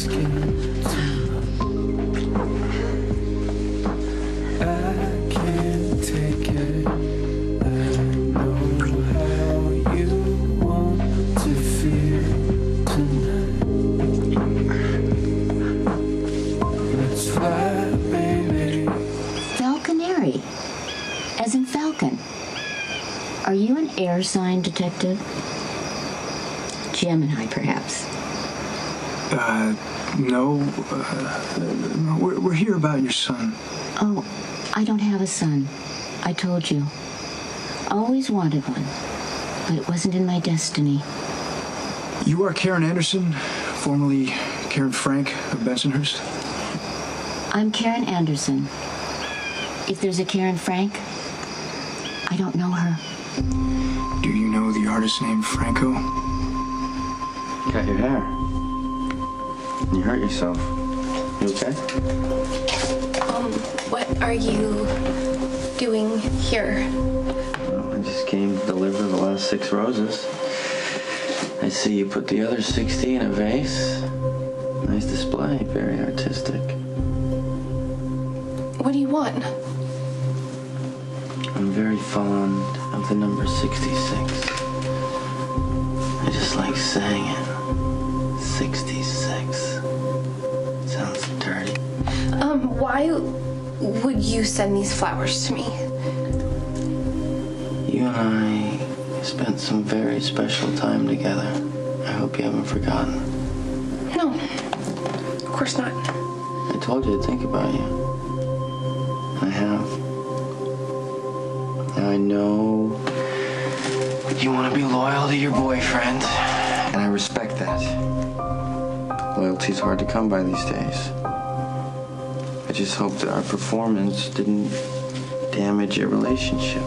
asking too much. I can't take it. I know how you want to feel tonight. Let's fly, baby. Falconeri, as in falcon. Are you an air sign detective? Gemini, perhaps? No. We're here about your son. Oh, I don't have a son. I told you. Always wanted one, but it wasn't in my destiny. You are Karen Anderson, formerly Karen Frank of Bensonhurst? I'm Karen Anderson. If there's a Karen Frank, I don't know her. Do you know the artist named Franco? Cut your hair. You hurt yourself. You okay? What are you doing here? Well, I just came to deliver the last 6 roses. I see you put the other 60 in a vase. Nice display, very artistic. What do you want? I'm very fond of the number 66. I just like saying it. 66. Sounds dirty. Why would you send these flowers to me? You and I spent some very special time together. I hope you haven't forgotten. No, of course not. I told you to think about you. I have. Now I know you want to be loyal to your boyfriend, and I respect that. Loyalty's hard to come by these days. I just hope that our performance didn't damage your relationship.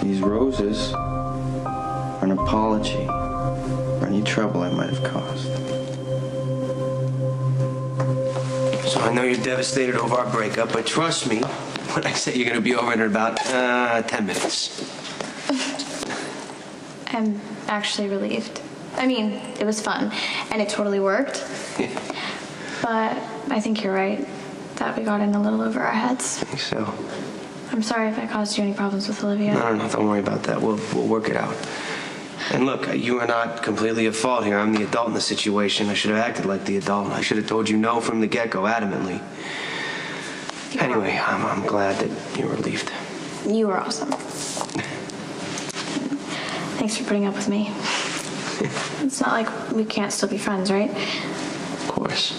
These roses are an apology for any trouble I might have caused. So I know you're devastated over our breakup, but trust me when I say you're going to be over in about 10 minutes. I'm actually relieved. I mean, it was fun, and it totally worked. But I think you're right, that we got in a little over our heads. I think so. I'm sorry if I caused you any problems with Olivia. No, don't worry about that. We'll work it out. And look, you are not completely at fault here. I'm the adult in the situation. I should have acted like the adult. I should have told you no from the get-go, adamantly. Anyway, I'm glad that you're relieved. You were awesome. Thanks for putting up with me. It's not like we can't still be friends, right? Of course.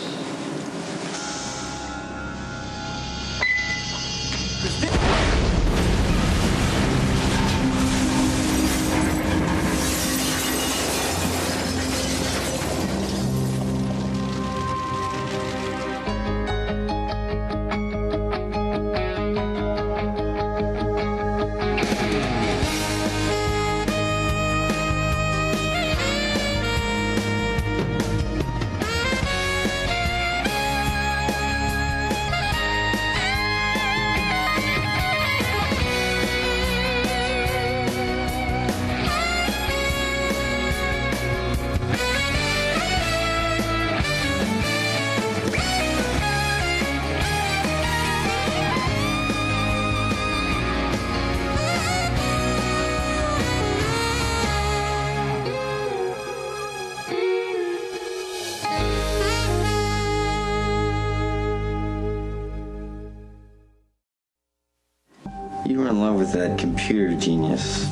You were in love with that computer genius.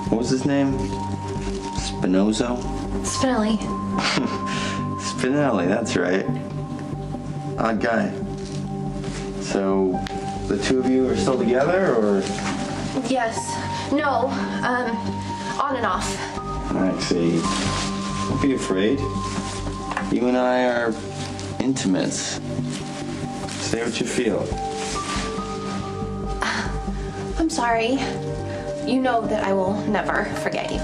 What was his name? Spinozo? Spinelli. Spinelli, that's right. Odd guy. So, the two of you are still together, or? Yes. No. On and off. I see. Don't be afraid. You and I are intimates. Say what you feel. I'm sorry. You know that I will never forget you.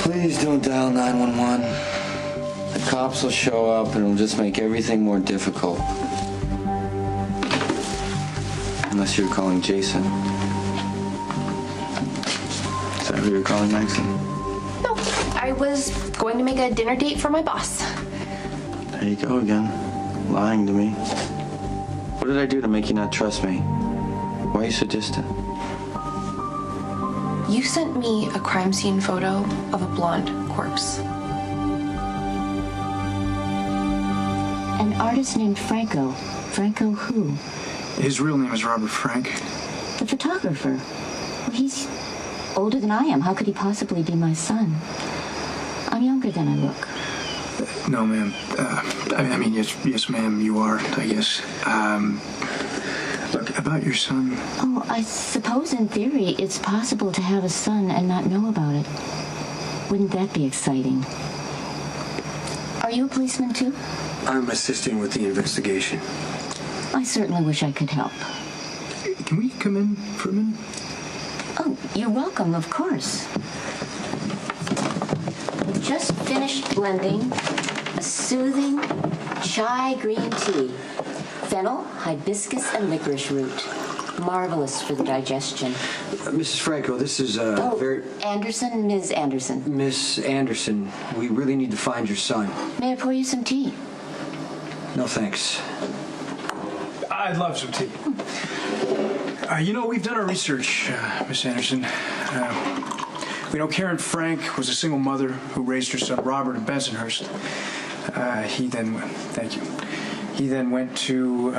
Please don't dial 911. The cops will show up and it'll just make everything more difficult. Unless you're calling Jason. Is that who you're calling, Maxine? No, I was going to make a dinner date for my boss. There you go again, lying to me. What did I do to make you not trust me? Why are you so distant? You sent me a crime scene photo of a blonde corpse. An artist named Franco. Franco who? His real name is Robert Frank. The photographer. Well, he's older than I am. How could he possibly be my son? I'm younger than I look. No, ma'am. I mean, yes, ma'am, you are, I guess. Look, about your son. Oh, I suppose in theory it's possible to have a son and not know about it. Wouldn't that be exciting? Are you a policeman too? I'm assisting with the investigation. I certainly wish I could help. Can we come in for a minute? Oh, you're welcome, of course. We've just finished blending a soothing chai green tea. Fennel, hibiscus, and licorice root. Marvelous for the digestion. Mrs. Franco, this is Anderson, Ms. Anderson. Miss Anderson, we really need to find your son. May I pour you some tea? No, thanks. I'd love some tea. You know, we've done our research, Miss Anderson. We know Karen Frank was a single mother who raised her son Robert in Bensonhurst. He then went to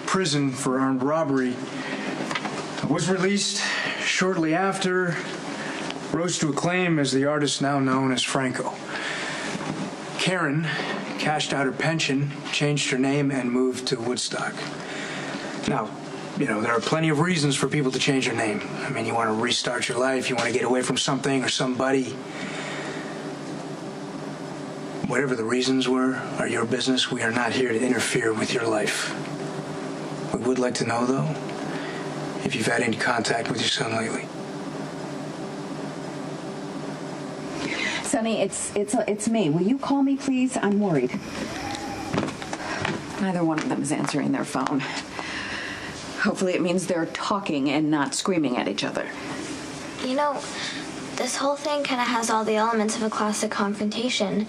prison for armed robbery. Was released shortly after. Rose to acclaim as the artist now known as Franco. Karen cashed out her pension, changed her name, and moved to Woodstock. Now, you know, there are plenty of reasons for people to change their name. I mean, you want to restart your life, you want to get away from something or somebody. Whatever the reasons were are your business. We are not here to interfere with your life. We would like to know, though, if you've had any contact with your son lately. Sonny, it's me. Will you call me, please? I'm worried. Neither one of them is answering their phone. Hopefully it means they're talking and not screaming at each other. You know, this whole thing kind of has all the elements of a classic confrontation.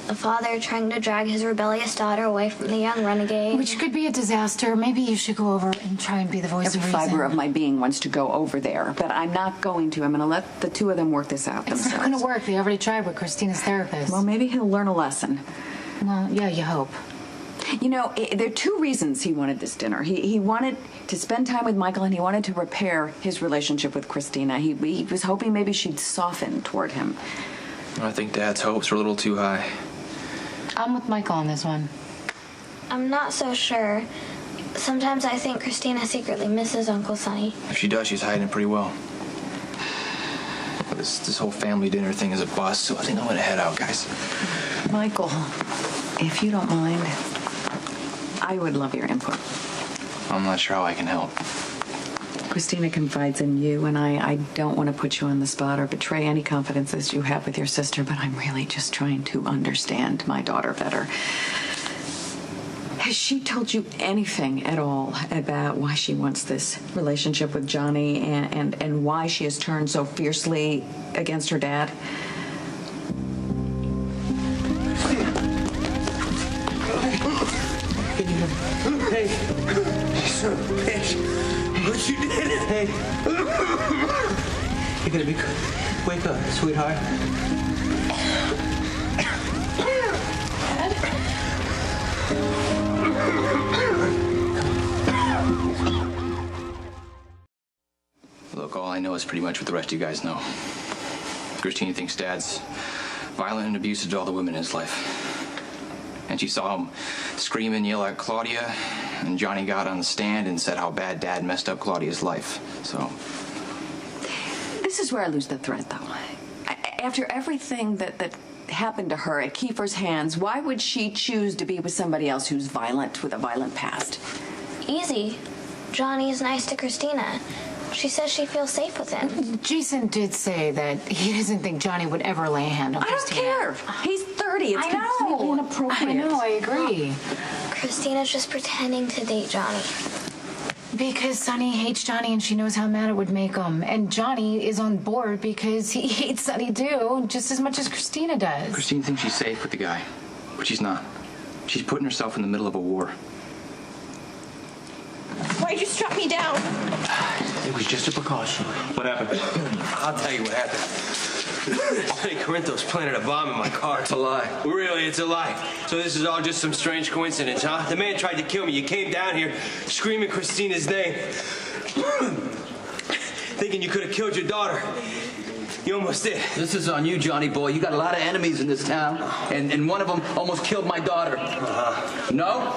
A father trying to drag his rebellious daughter away from the young renegade. Which could be a disaster. Maybe you should go over and try and be the voice of reason. Every fiber of my being wants to go over there, but I'm not going to. I'm going to let the two of them work this out themselves. It's not going to work. They already tried with Christina's therapist. Well, maybe he'll learn a lesson. Well, yeah, you hope. You know, there are two reasons he wanted this dinner. He wanted to spend time with Michael, and he wanted to repair his relationship with Christina. He was hoping maybe she'd soften toward him. I think Dad's hopes are a little too high. I'm with Michael on this one. I'm not so sure. Sometimes I think Christina secretly misses Uncle Sonny. If she does, she's hiding it pretty well. But this whole family dinner thing is a bust, so I think I'm gonna head out, guys. Michael, if you don't mind, I would love your input. I'm not sure how I can help. Christina confides in you, and I don't want to put you on the spot or betray any confidences you have with your sister, but I'm really just trying to understand my daughter better. Has she told you anything at all about why she wants this relationship with Johnny and why she has turned so fiercely against her dad? Hey, you son of a bitch. What you did? Hey. You're gonna be good. Wake up, sweetheart. Look, all I know is pretty much what the rest of you guys know. Christina thinks Dad's violent and abusive to all the women in his life. And she saw him scream and yell at Claudia, and Johnny got on the stand and said how bad Dad messed up Claudia's life. So this is where I lose the thread, though. After everything that happened to her at Kiefer's hands, why would she choose to be with somebody else who's violent, with a violent past? Easy. Johnny's nice to Christina. She says she feels safe with him. Jason did say that he doesn't think Johnny would ever lay a hand on Christina. I don't care. He's 30. It's completely inappropriate. I know, I agree. Christina's just pretending to date Johnny. Because Sonny hates Johnny and she knows how mad it would make him. And Johnny is on board because he hates Sonny too, just as much as Christina does. Christine thinks she's safe with the guy, but she's not. She's putting herself in the middle of a war. Why'd you strap me down? It was just a precaution. What happened? I'll tell you what happened. Sonny Corinthos planted a bomb in my car. It's a lie. Really, it's a lie. So this is all just some strange coincidence, huh? The man tried to kill me. You came down here screaming Christina's name. Thinking you could have killed your daughter. You almost did. This is on you, Johnny boy. You got a lot of enemies in this town, and one of them almost killed my daughter. No?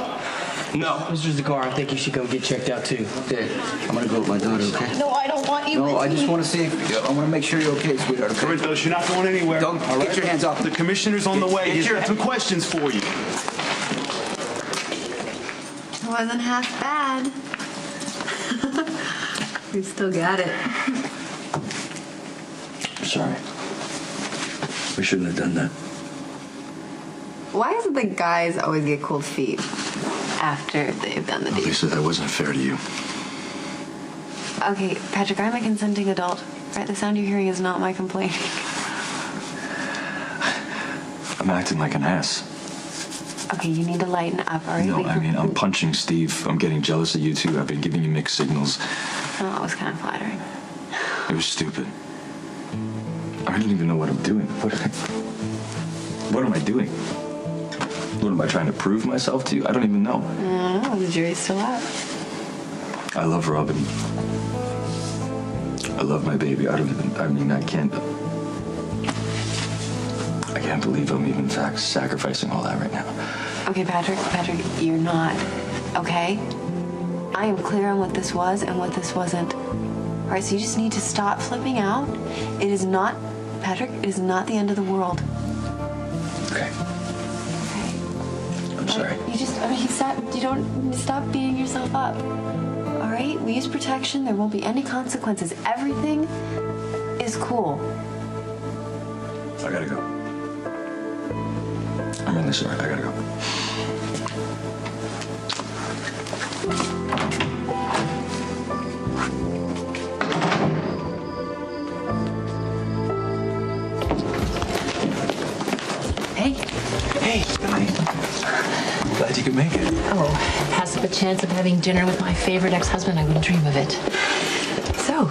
No. Mr. Zakar, I think you should come get checked out, too. Okay, I'm gonna go with my daughter, okay? No, I don't want you. No, I just want to see if, I want to make sure you're okay, sweetheart, okay? Corinthos, you're not going anywhere. Don't, all get your hands off. The commissioner's on the way. Get He's your got some questions for you. It wasn't half bad. We still got it. I'm sorry. We shouldn't have done that. Why is it that guys always get cold feet after they've done the deed? Lisa, that wasn't fair to you. Okay, Patrick, I'm a consenting adult. Right? The sound you're hearing is not my complaining. I'm acting like an ass. Okay, you need to lighten up, all right? No, I mean, I'm punching Steve. I'm getting jealous of you two. I've been giving you mixed signals. Oh, that was kind of flattering. It was stupid. I don't even know what I'm doing. What am I doing? What am I trying to prove myself to you? I don't even know. I don't know. The jury's still out. I love Robin. I love my baby. I can't believe I'm even sacrificing all that right now. Okay, Patrick, you're not, okay? I am clear on what this was and what this wasn't. All right, so you just need to stop flipping out. It is not, Patrick, it is not the end of the world. Okay. I'm sorry. You don't stop beating yourself up. All right, we use protection. There won't be any consequences. Everything is cool. I gotta go. I'm really sorry. I gotta go. Hey, Glad you could make it. Oh, pass up a chance of having dinner with my favorite ex-husband. I wouldn't dream of it. So,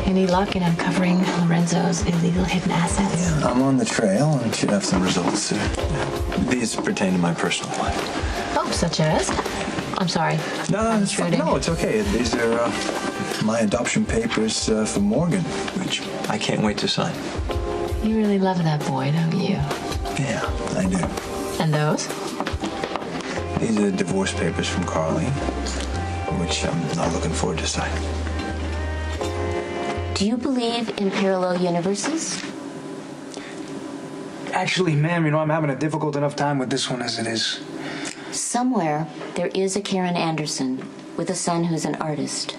any luck in uncovering Lorenzo's illegal hidden assets? Yeah, I'm on the trail and should have some results soon. These pertain to my personal life. Oh, such as? I'm sorry. No, it's fine. No, it's okay. These are my adoption papers for Morgan, which I can't wait to sign. You really love that boy, don't you? Yeah, I do. And those? These are divorce papers from Carly, which I'm not looking forward to signing. Do you believe in parallel universes? Actually, ma'am, I'm having a difficult enough time with this one as it is. Somewhere, there is a Karen Anderson with a son who's an artist.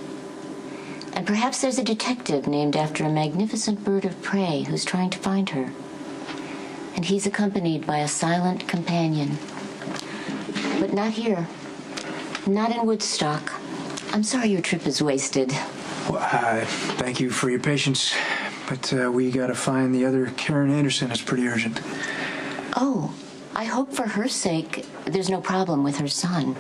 And perhaps there's a detective named after a magnificent bird of prey who's trying to find her. And he's accompanied by a silent companion. But not here. Not in Woodstock. I'm sorry your trip is wasted. Well, thank you for your patience, but we gotta find the other Karen Anderson. It's pretty urgent. Oh, I hope for her sake there's no problem with her son.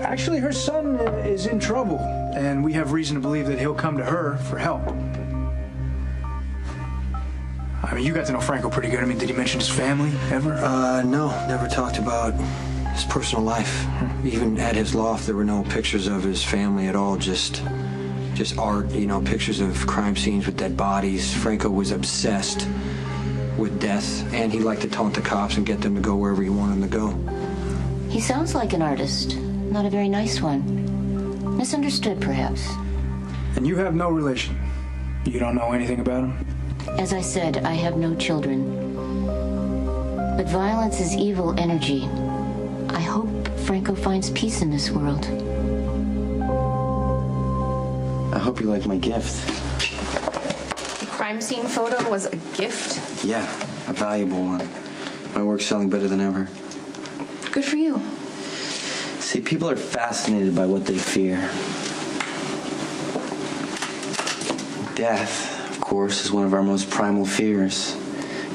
Actually, her son is in trouble, and we have reason to believe that he'll come to her for help. I mean, you got to know Franco pretty good. I mean, did he mention his family ever? No, never talked about his personal life. Even at his loft, there were no pictures of his family at all, just art, pictures of crime scenes with dead bodies. Franco was obsessed with death, and he liked to taunt the cops and get them to go wherever he wanted them to go. He sounds like an artist, not a very nice one. Misunderstood, perhaps. And you have no relation? You don't know anything about him? As I said, I have no children. But violence is evil energy. I hope Franco finds peace in this world. I hope you like my gift. The crime scene photo was a gift? Yeah, a valuable one. My work's selling better than ever. Good for you. See, people are fascinated by what they fear. Death, of course, is one of our most primal fears.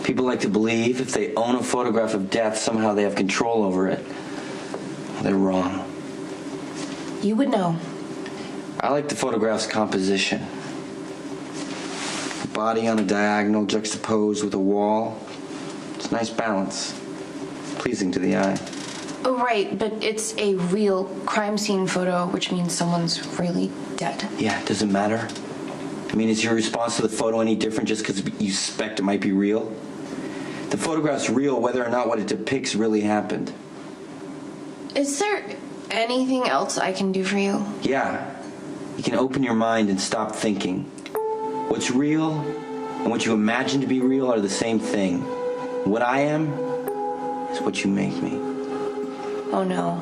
People like to believe if they own a photograph of death, somehow they have control over it. They're wrong. You would know. I like the photograph's composition. A body on a diagonal juxtaposed with a wall. It's a nice balance. Pleasing to the eye. Oh, right, but it's a real crime scene photo, which means someone's really dead. Yeah, does it matter? I mean, is your response to the photo any different just because you suspect it might be real? The photograph's real whether or not what it depicts really happened. Is there anything else I can do for you? Yeah. You can open your mind and stop thinking. What's real and what you imagine to be real are the same thing. What I am is what you make me. Oh no.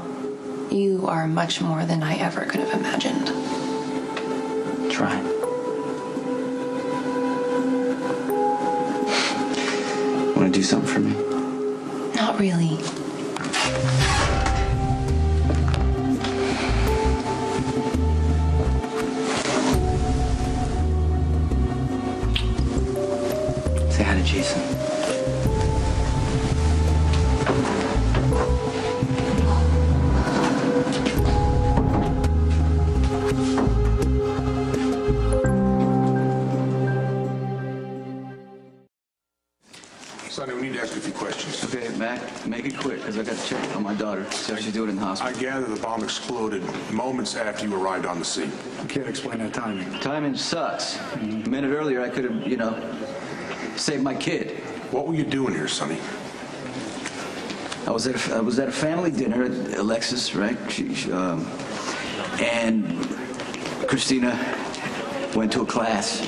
You are much more than I ever could have imagined. Try. Want to do something for me? Not really. Say hi to Jason. Sonny, we need to ask you a few questions. Okay, Mac, make it quick, because I got to check on my daughter. See how she's doing in the hospital. I gather the bomb exploded moments after you arrived on the scene. I can't explain that timing. Timing sucks. A minute earlier, I could have, saved my kid. What were you doing here, Sonny? I was at a family dinner at Alexis, right? And Christina went to a class.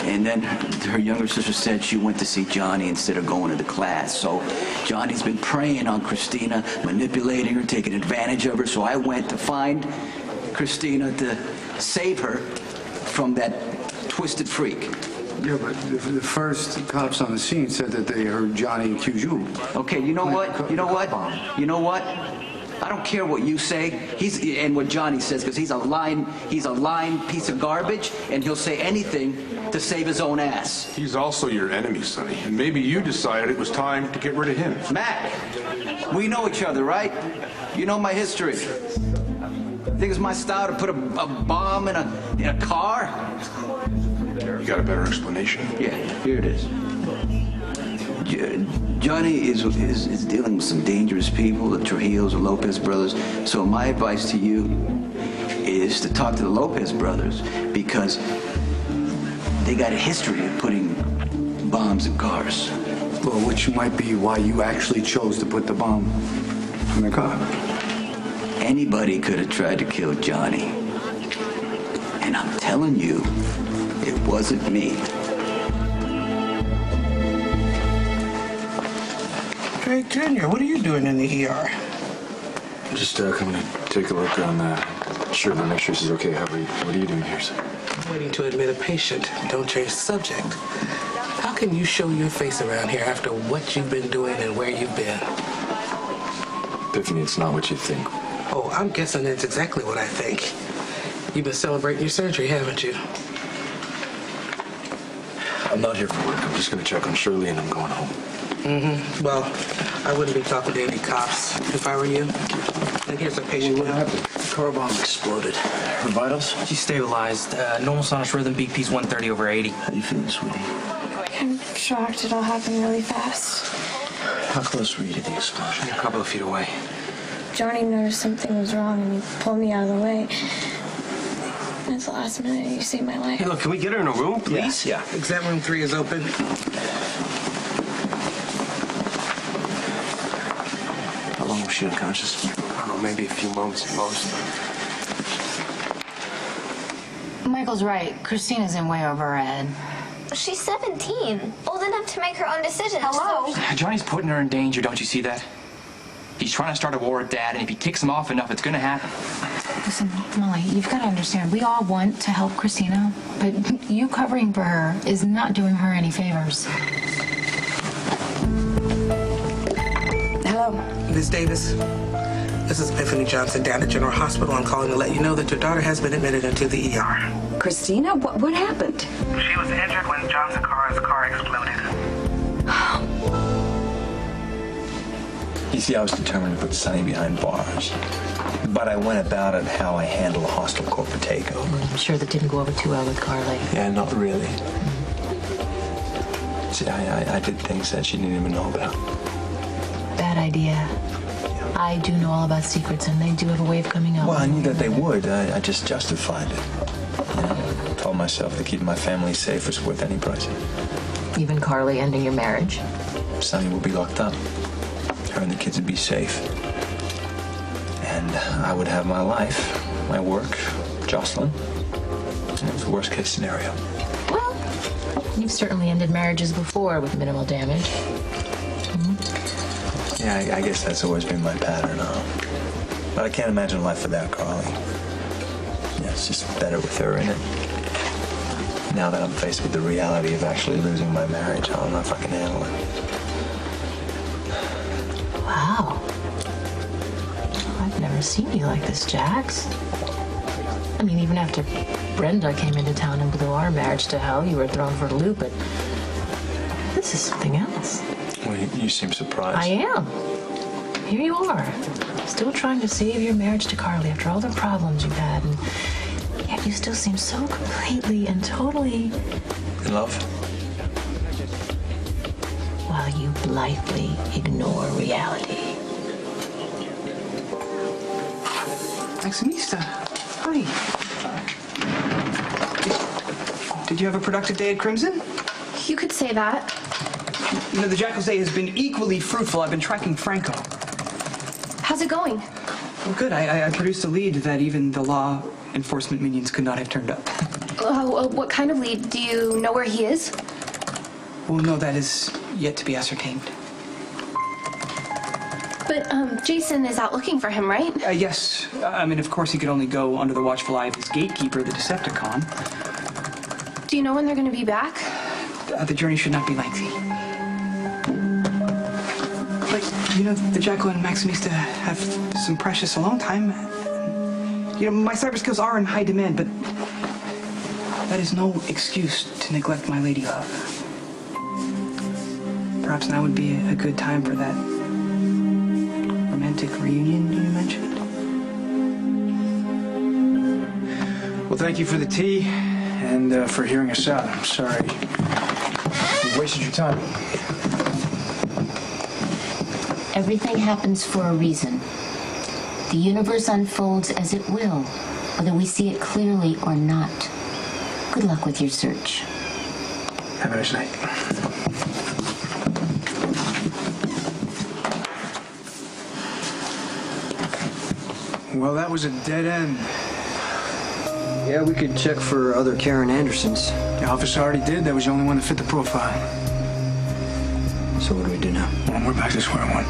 And then her younger sister said she went to see Johnny instead of going to the class. So Johnny's been preying on Christina, manipulating her, taking advantage of her. So I went to find Christina to save her from that twisted freak. Yeah, but the first cops on the scene said that they heard Johnny accuse you. Okay, you know what? You know what? I don't care what you say. And what Johnny says, because he's a lying piece of garbage, and he'll say anything to save his own ass. He's also your enemy, Sonny, and maybe you decided it was time to get rid of him. Mac, we know each other, right? You know my history. Think it's my style to put a bomb in a car? You got a better explanation? Yeah, here it is. Johnny is dealing with some dangerous people, the Trujillos or Lopez brothers. So my advice to you is to talk to the Lopez brothers, because they got a history of putting bombs in cars. Well, which might be why you actually chose to put the bomb in the car. Anybody could have tried to kill Johnny. And I'm telling you, it wasn't me. Hey, Junior, what are you doing in the ER? Just coming to take a look on Shirley, make sure she's okay. What are you doing here, sir? Waiting to admit a patient. Don't change the subject. How can you show your face around here after what you've been doing and where you've been? Epiphany, it's not what you think. Oh, I'm guessing it's exactly what I think. You've been celebrating your surgery, haven't you? I'm not here for work. I'm just going to check on Shirley and I'm going home. Mm-hmm. Well, I wouldn't be talking to any cops if I were you. And here's a patient. What happened? The car bomb exploded. Her vitals? She's stabilized. Normal sinus rhythm, BP's 130 over 80. How you feeling, sweetie? I'm shocked it all happened really fast. How close were you to the explosion? A couple of feet away. Johnny noticed something was wrong and he pulled me out of the way. At the last minute, you saved my life. Hey, look, can we get her in a room, please? Yeah. Exam room 3 is open. How long was she unconscious? I don't know, maybe a few moments at most. Michael's right. Christina's in way over her head. She's 17, old enough to make her own decisions. Hello? Johnny's putting her in danger, don't you see that? He's trying to start a war with Dad, and if he kicks him off enough, it's gonna happen. Listen, Molly, you've got to understand, we all want to help Christina, but you covering for her is not doing her any favors. Hello? Miss Davis, This is Epiphany Johnson down at General Hospital. I'm calling to let you know that your daughter has been admitted into the ER. Christina, what happened? She was injured when John Sakara's car exploded. You see, I was determined to put Sonny behind bars. But I went about it how I handle a hostile corporate takeover. I'm sure that didn't go over too well with Carly. Yeah, not really. See, I did things that she didn't even know about. Bad idea. I do know all about secrets, and they do have a way of coming out. Well, I knew that they would. I just justified it. Told myself that keeping my family safe was worth any price. Even Carly ending your marriage. Sonny will be locked up. Her and the kids would be safe. And I would have my life, my work, Jocelyn. And it was the worst case scenario. Well, you've certainly ended marriages before with minimal damage. Yeah, I guess that's always been my pattern, But I can't imagine life without Carly. Yeah, it's just better with her in it. Now that I'm faced with the reality of actually losing my marriage, I don't know if I can handle it. Wow. I've never seen you like this, Jax. I mean, even after Brenda came into town and blew our marriage to hell, you were thrown for a loop, but this is something else. Well, you seem surprised. I am. Here you are, still trying to save your marriage to Carly after all the problems you've had, and yet you still seem so completely and totally... In love? While you blithely ignore reality. Maximista, hi. Did you have a productive day at Crimson? You could say that. You know, the Jackal's Day has been equally fruitful. I've been tracking Franco. How's it going? Well, good. I produced a lead that even the law enforcement minions could not have turned up. What kind of lead? Do you know where he is? Well, no, that is yet to be ascertained. But, Jason is out looking for him, right? Yes. I mean, of course, he could only go under the watchful eye of his gatekeeper, the Decepticon. Do you know when they're going to be back? The journey should not be lengthy. But, you know, the Jackal and Maximista have some precious alone time. You know, my cyber skills are in high demand, but that is no excuse to neglect my lady love. Perhaps now would be a good time for that romantic reunion you mentioned. Well, thank you for the tea and for hearing us out. I'm sorry we wasted your time. Everything happens for a reason. The universe unfolds as it will, whether we see it clearly or not. Good luck with your search. Have a nice night. Well, that was a dead end. Yeah, we could check for other Karen Andersons. The officer already did. That was the only one that fit the profile. So what do we do now? Well, we're back to square one.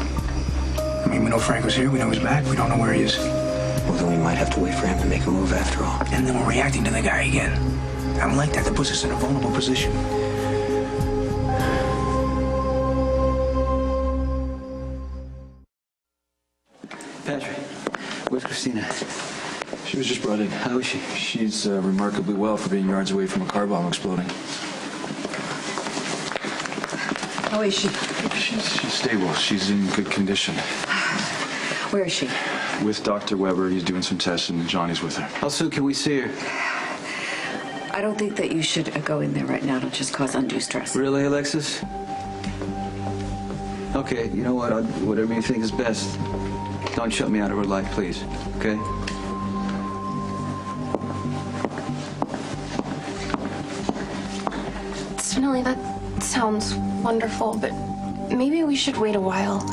I mean, we know Franco's here. We know he's back. We don't know where he is. Well, then we might have to wait for him to make a move after all. And then we're reacting to the guy again. I don't like that. That puts us in a vulnerable position. Patrick, where's Christina? She was just brought in. How is she? She's remarkably well for being yards away from a car bomb exploding. How is she? She's stable. She's in good condition. Where is she? With Dr. Weber, he's doing some tests, and Johnny's with her. How soon can we see her? I don't think that you should go in there right now. It'll just cause undue stress. Really, Alexis? Okay, you know what? Whatever you think is best. Don't shut me out of her life, please. Okay? Spinelli, that sounds wonderful, but maybe we should wait a while.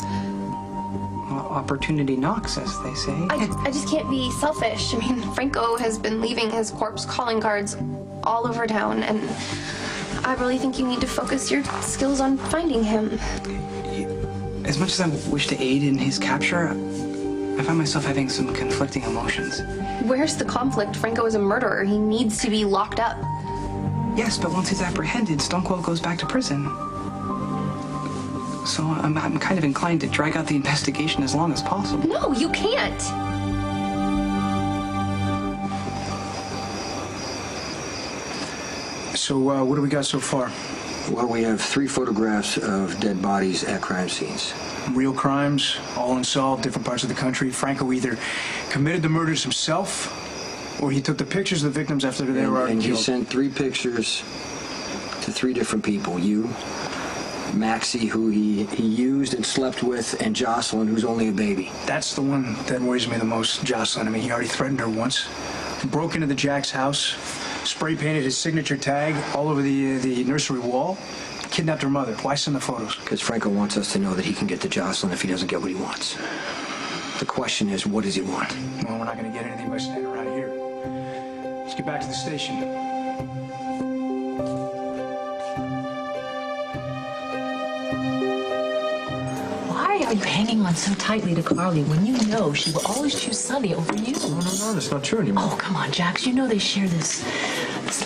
Well, opportunity knocks, as they say. I just can't be selfish. I mean, Franco has been leaving his corpse calling cards all over town, and I really think you need to focus your skills on finding him. As much as I wish to aid in his capture, I find myself having some conflicting emotions. Where's the conflict? Franco is a murderer. He needs to be locked up. Yes, but once he's apprehended, Stone Cold goes back to prison. So I'm kind of inclined to drag out the investigation as long as possible. No, you can't. So, what do we got so far? Well, we have 3 photographs of dead bodies at crime scenes. Real crimes, all unsolved, different parts of the country. Franco either committed the murders himself, or he took the pictures of the victims after they were already And killed. he sent 3 pictures to 3 different people. You, Maxie, who he used and slept with, and Jocelyn, who's only a baby. That's the one that worries me the most, Jocelyn. I mean, he already threatened her once. Broke into the Jack's house, spray painted his signature tag all over the nursery wall, kidnapped her mother. Why send the photos? Because Franco wants us to know that he can get to Jocelyn if he doesn't get what he wants. The question is, what does he want? Well, we're not going to get anything by standing around here. Let's get back to the station. Why are you hanging on so tightly to Carly when you know she will always choose Sonny over you? No, that's not true anymore. Oh, come on, Jax. You know they share this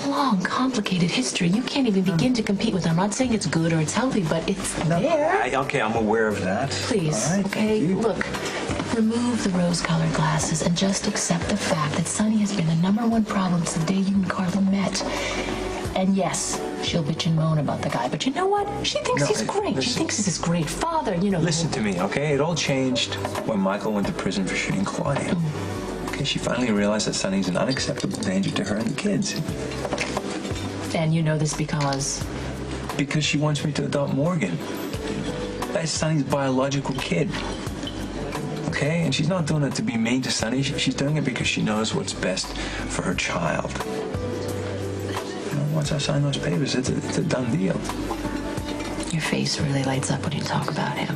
long, complicated history. You can't even begin to compete with them. I'm not saying it's good or it's healthy, but it's there. Okay, I'm aware of that. Please, All right, okay? Look, remove the rose-colored glasses and just accept the fact that Sonny has been the #1 problem since the day you and Carla met. And yes, she'll bitch and moan about the guy, but you know what? She thinks he's great. She thinks he's this great father, you know. Listen to me, okay? It all changed when Michael went to prison for shooting Claudia. Okay, she finally realized that Sonny's an unacceptable danger to her and the kids. And you know this because? Because she wants me to adopt Morgan. That's Sonny's biological kid. Okay? And she's not doing it to be mean to Sonny. She's doing it because she knows what's best for her child. Once I sign those papers, it's a done deal. Your face really lights up when you talk about him.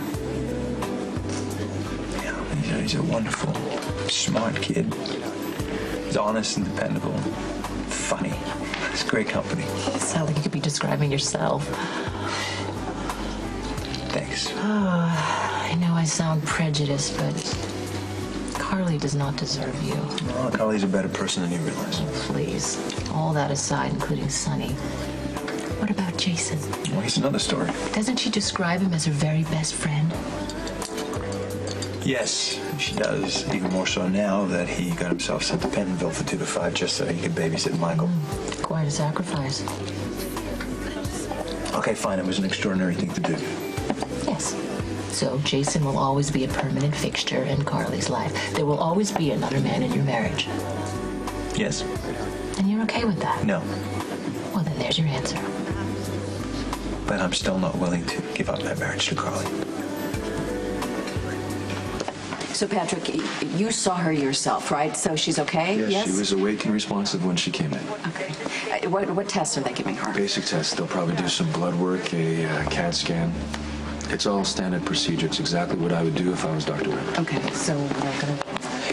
Yeah, he's a wonderful, smart kid. He's honest and dependable. Funny. It's great company. You sound like you could be describing yourself. Thanks. I know I sound prejudiced, but Carly does not deserve you. Oh, Carly's a better person than you realize. Please. All that aside, including Sonny. What about Jason? Well, he's another story. Doesn't she describe him as her very best friend? Yes, she does. Even more so now that he got himself sent to Pentonville for 2 to 5 just so he could babysit Michael. Quite a sacrifice. Okay, fine. It was an extraordinary thing to do. Yes. So Jason will always be a permanent fixture in Carly's life. There will always be another man in your marriage. Yes. And you're okay with that? No. Well, then there's your answer. But I'm still not willing to give up my marriage to Carly. So, Patrick, you saw her yourself, right? So she's okay? Yes, she was awake and responsive when she came in. Okay. What tests are they giving her? Basic tests. They'll probably do some blood work, a CAT scan. It's all standard procedure. It's exactly what I would do if I was Dr. Webb. Okay, so we're gonna...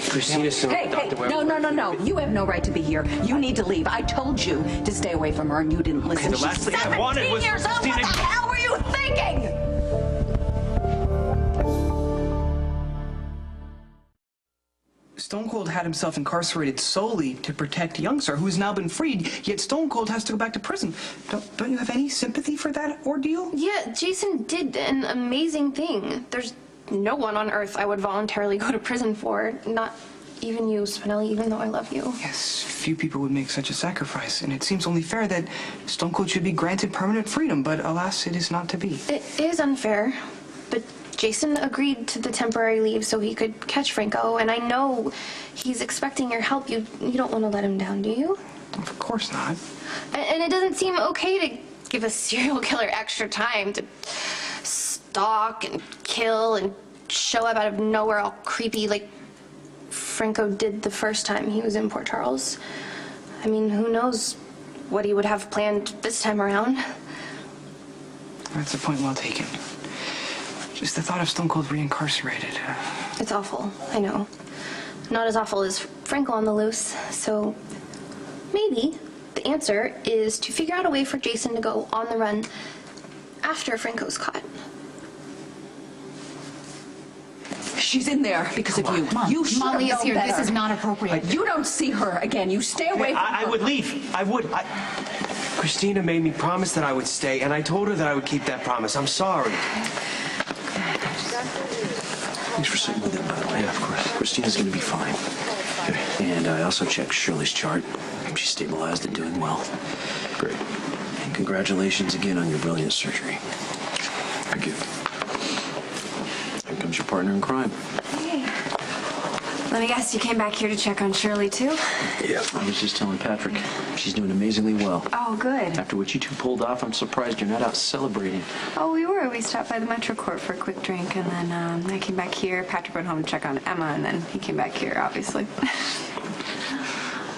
Christina, Hey, no. You have no right to be here. You need to leave. I told you to stay away from her, and you didn't listen. the last thing I wanted was 17 years old. What Christina- the hell were you thinking? Stone Cold had himself incarcerated solely to protect young sir, who has now been freed, yet Stone Cold has to go back to prison. Don't you have any sympathy for that ordeal? Yeah, Jason did an amazing thing. There's no one on earth I would voluntarily go to prison for. Not even you, Spinelli, even though I love you. Yes, few people would make such a sacrifice, and it seems only fair that Stone Cold should be granted permanent freedom, but alas, it is not to be. It is unfair, but Jason agreed to the temporary leave so he could catch Franco, and I know he's expecting your help. You don't want to let him down, do you? Of course not. And it doesn't seem okay to give a serial killer extra time to stalk and kill and show up out of nowhere all creepy like Franco did the first time he was in Port Charles. I mean, who knows what he would have planned this time around. That's a point well taken. Just the thought of Stone Cold reincarcerated. It's awful, I know. Not as awful as Franco on the loose, so maybe the answer is to figure out a way for Jason to go on the run after Franco's caught. She's in there because of you. Mom, You should Molly have is here. known This better. is not appropriate. You don't see her again. You stay away from I her. would leave. I would. Christina made me promise that I would stay, and I told her that I would keep that promise. I'm sorry. Thanks for sitting with him, by the way. Yeah, of course. Christina's gonna be fine. Okay. And I also checked Shirley's chart. She's stabilized and doing well. Great. And congratulations again on your brilliant surgery. Thank you. Here comes your partner in crime. Hey. Let me guess, you came back here to check on Shirley, too? Yeah. I was just telling Patrick. She's doing amazingly well. Oh, good. After what you two pulled off, I'm surprised you're not out celebrating. Oh, we were. We stopped by the Metro Court for a quick drink, and then I came back here. Patrick went home to check on Emma, and then he came back here, obviously.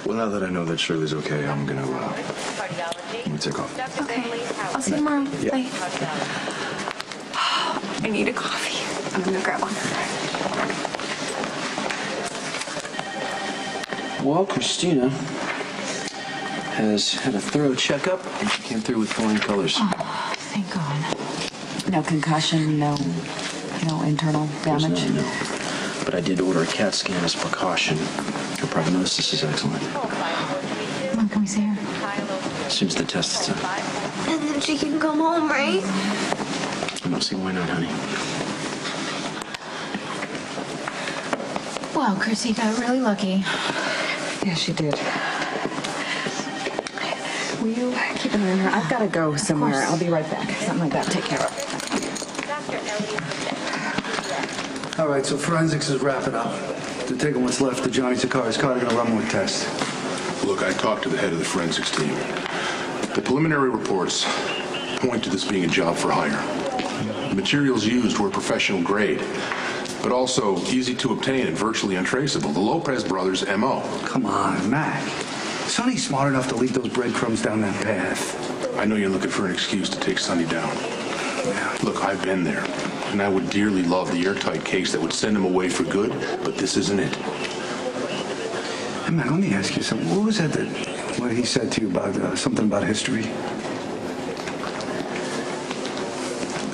Well, now that I know that Shirley's okay, I'm gonna take off. Okay. I'll see you tomorrow. Yeah. Bye. I need a coffee. I'm gonna grab one. Well, Christina has had a thorough checkup, and she came through with flying colors. Oh, thank God. No concussion, no internal damage? No. But I did order a CAT scan as precaution. Her prognosis is excellent. Come on, can we see her? As soon as the test is done. And then she can come home, right? I don't see why not, honey. Well, Chrissy got really lucky. Yeah, she did. Will you keep an eye on her? I've got to go somewhere. I'll be right back. Something like that. Take care of it. All right, so forensics is wrapping up. They're taking what's left of Johnny Zakari's car. They're going to run more tests. Look, I talked to the head of the forensics team. The preliminary reports point to this being a job for hire. The materials used were professional grade, but also easy to obtain and virtually untraceable. The Lopez brothers' M.O. Come on, Mac. Sonny's smart enough to leave those breadcrumbs down that path. I know you're looking for an excuse to take Sonny down. Look, I've been there, and I would dearly love the airtight case that would send him away for good, but this isn't it. Hey, Mac, let me ask you something. What was that what he said to you about something about history?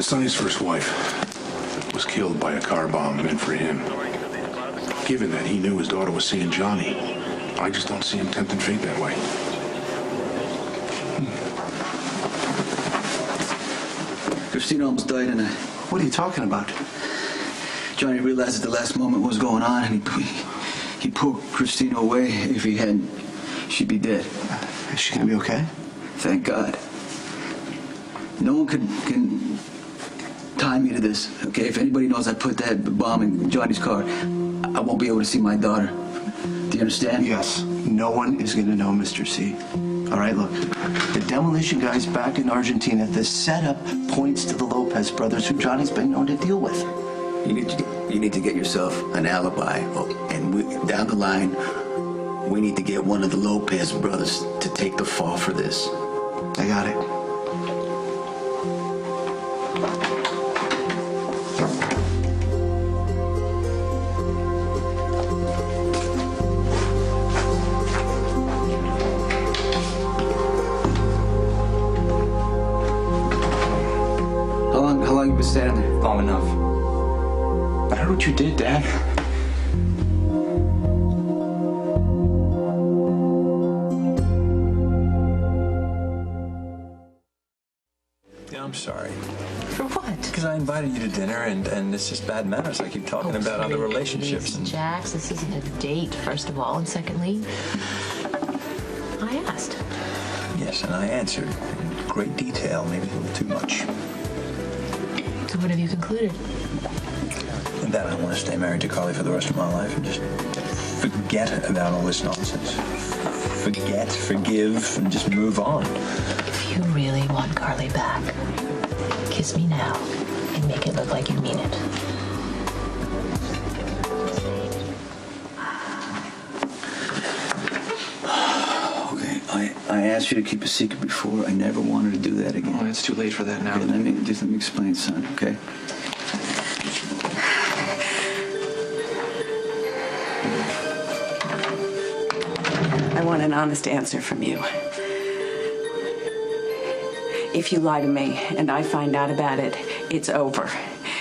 Sonny's first wife was killed by a car bomb meant for him. Given that he knew his daughter was seeing Johnny, I just don't see him tempting fate that way. Christina almost died in a... What are you talking about? Johnny realized at the last moment what was going on, and he pulled Christina away. If he hadn't, she'd be dead. Is she gonna be okay? Thank God. No one can tie me to this, okay? If anybody knows I put that bomb in Johnny's car, I won't be able to see my daughter. Do you understand? Yes. No one is gonna know, Mr. C. All right, look. The demolition guys back in Argentina, the setup points to the Lopez brothers, who Johnny's been known to deal with. You need to get yourself an alibi, and down the line, we need to get one of the Lopez brothers to take the fall for this. I got it. How long you been standing there? Long enough. I heard what you did, Dad. Yeah, I'm sorry. For what? Because I invited you to dinner, and it's just bad manners. I keep talking about other relationships. Please, Jax, this isn't a date, first of all. And secondly, I asked. Yes, and I answered in great detail, maybe a little too much. So what have you concluded? And that I want to stay married to Carly for the rest of my life and just forget about all this nonsense. Forget, forgive, and just move on. If you really want Carly back, kiss me now and make it look like you mean it. Okay, I asked you to keep a secret before. I never wanted to do that again. Oh, it's too late for that now. Okay, let me explain, son, okay? I want an honest answer from you. If you lie to me and I find out about it, it's over.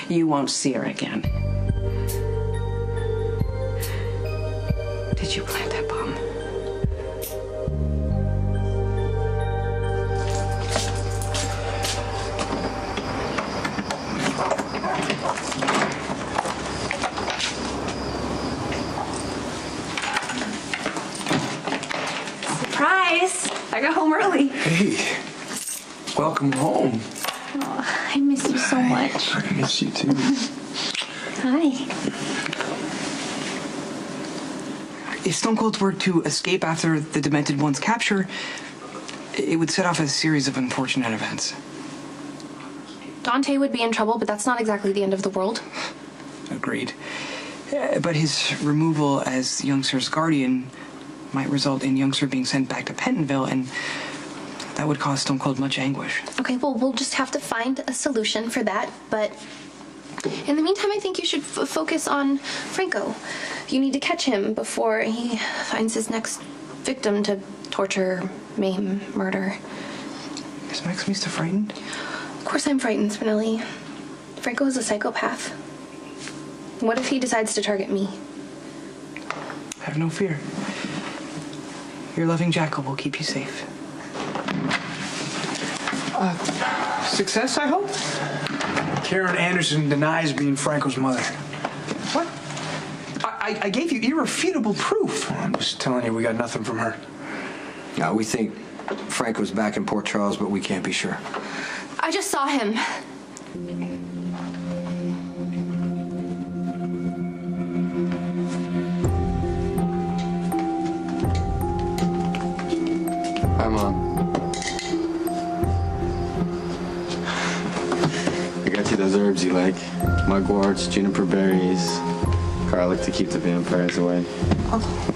You won't see her again. Did you plant that bomb? Welcome home. Oh, I miss you so much. I miss you too. Hi. If Stone Cold were to escape after the Demented One's capture, it would set off a series of unfortunate events. Dante would be in trouble, but that's not exactly the end of the world. Agreed. But his removal as Youngster's guardian might result in Youngster being sent back to Pentonville, and that would cause Stone Cold much anguish. Okay, well, we'll just have to find a solution for that, but in the meantime, I think you should focus on Franco. You need to catch him before he finds his next victim to torture, maim, murder. Is Maximista frightened? Of course I'm frightened, Spinelli. Franco is a psychopath. What if he decides to target me? Have no fear. Your loving Jackal will keep you safe. Success, I hope? Karen Anderson denies being Franco's mother. What? I gave you irrefutable proof. I'm just telling you, we got nothing from her. Yeah, we think Franco's back in Port Charles, but we can't be sure. I just saw him. Hi, Mom. I got you those herbs you like. Mugworts, juniper berries, garlic to keep the vampires away. Oh.